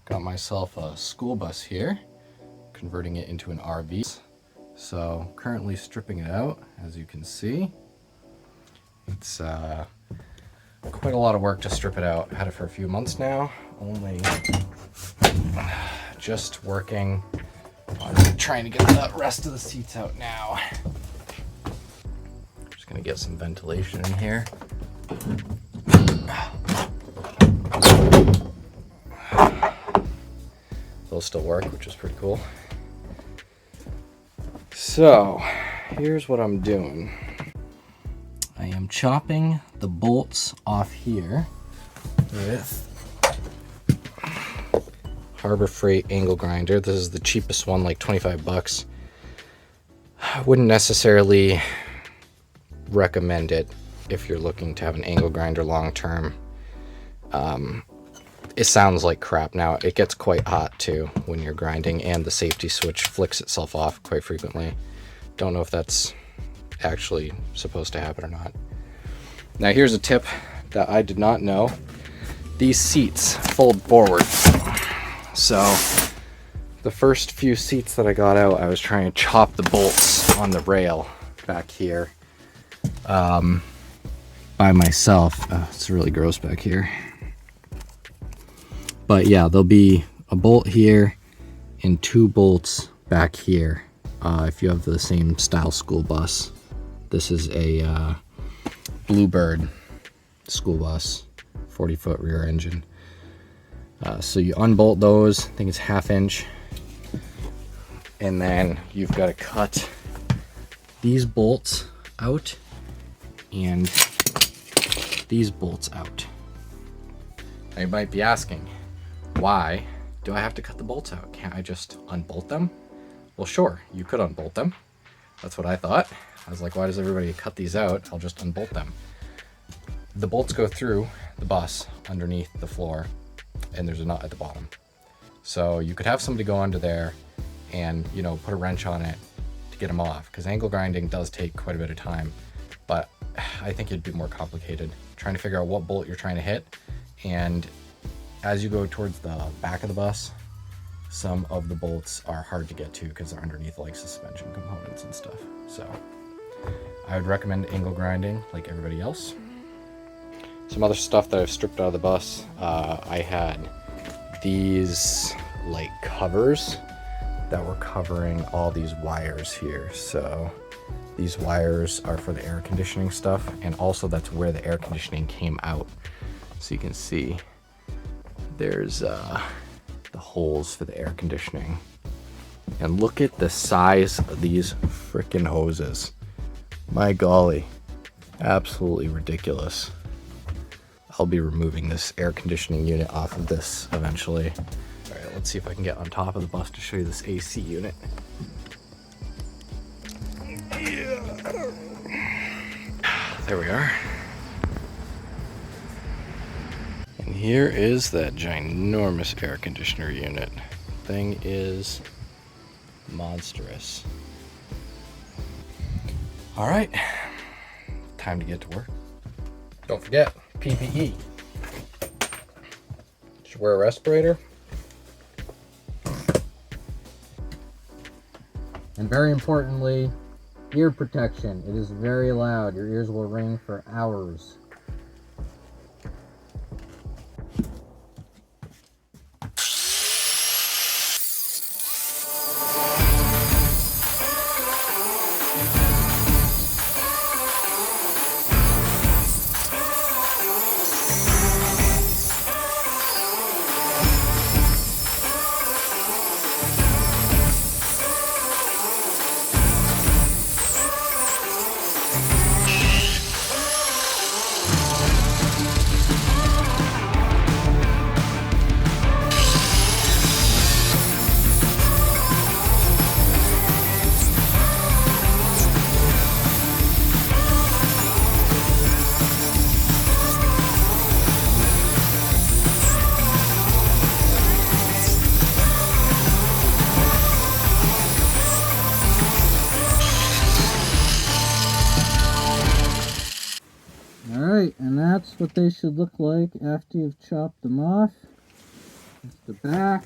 Got myself a school bus here, converting it into an RV. So currently stripping it out, as you can see. It's quite a lot of work to strip it out. Had it for a few months now, only just working on trying to get the rest of the seats out now. Just gonna get some ventilation in here. Those still work, which is pretty cool. So here's what I'm doing. I am chopping the bolts off here with Harbor Freight angle grinder. This is the cheapest one, like 25 bucks. I wouldn't necessarily recommend it if you're looking to have an angle grinder long term. It sounds like crap. Now it gets quite hot too when you're grinding, and the safety switch flicks itself off quite frequently. Don't know if that's actually supposed to happen or not. Now here's a tip that I did not know. These seats fold forward. So the first few seats that I got out, I was trying to chop the bolts on the rail back here by myself. It's really gross back here. But yeah, there'll be a bolt here and 2 bolts back here if you have the same style school bus. This is a Bluebird school bus, 40-foot rear engine. So you unbolt those, I think it's 1/2 inch. And then you've got to cut these bolts out and these bolts out. Now you might be asking, why do I have to cut the bolts out? Can't I just unbolt them? Well, sure, you could unbolt them. That's what I thought. I was like, why does everybody cut these out? I'll just unbolt them. The bolts go through the bus underneath the floor, and there's a nut at the bottom. So you could have somebody go under there and, you know, put a wrench on it to get them off, because angle grinding does take quite a bit of time. But I think it'd be more complicated trying to figure out what bolt you're trying to hit. And as you go towards the back of the bus, some of the bolts are hard to get to because they're underneath like suspension components and stuff. So I would recommend angle grinding like everybody else. Some other stuff that I've stripped out of the bus, I had these like covers that were covering all these wires here. So these wires are for the air conditioning stuff, and also that's where the air conditioning came out. So you can see there's the holes for the air conditioning. And look at the size of these freaking hoses. My golly, absolutely ridiculous. I'll be removing this air conditioning unit off of this eventually. All right, let's see if I can get on top of the bus to show you this AC unit. There we are. And here is that ginormous air conditioner unit. Thing is monstrous. All right, time to get to work. Don't forget, PPE. Should wear a respirator. And very importantly, ear protection. It is very loud. Your ears will ring for hours. Alright, and that's what they should look like after you've chopped them off. the back.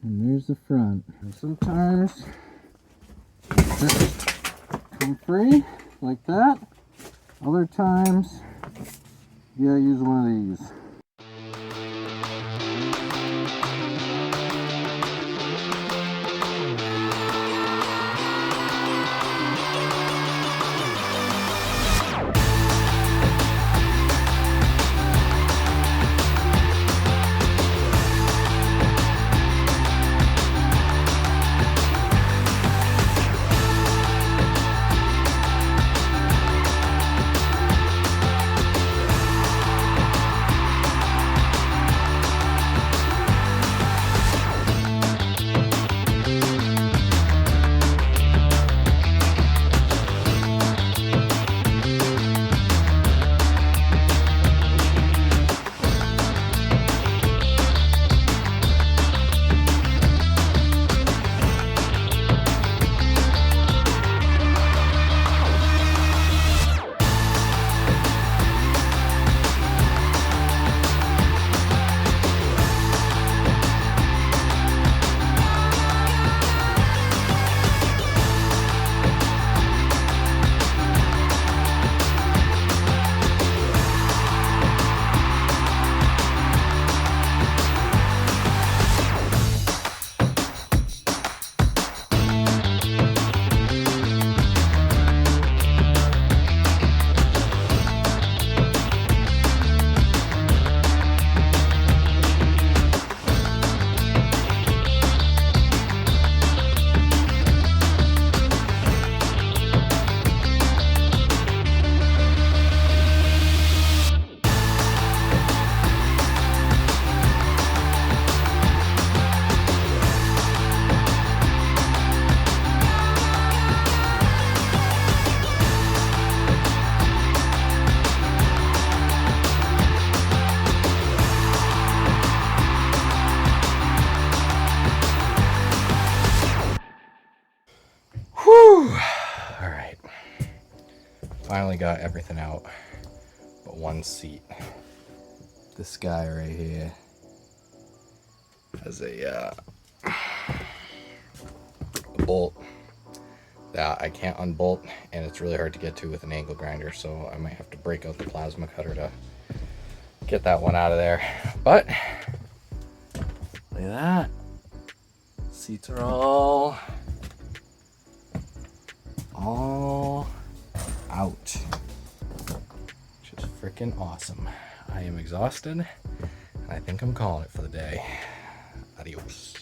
And there's the front. And sometimes zips come free like that. Other times, you gotta use one of these. Whew. All right. Finally got everything out but one seat. This guy right here has a bolt that I can't unbolt, and it's really hard to get to with an angle grinder, so I might have to break out the plasma cutter to get that one out of there. But look at that. Seats are all out, which is freaking awesome. I am exhausted, and I think I'm calling it for the day. Adios.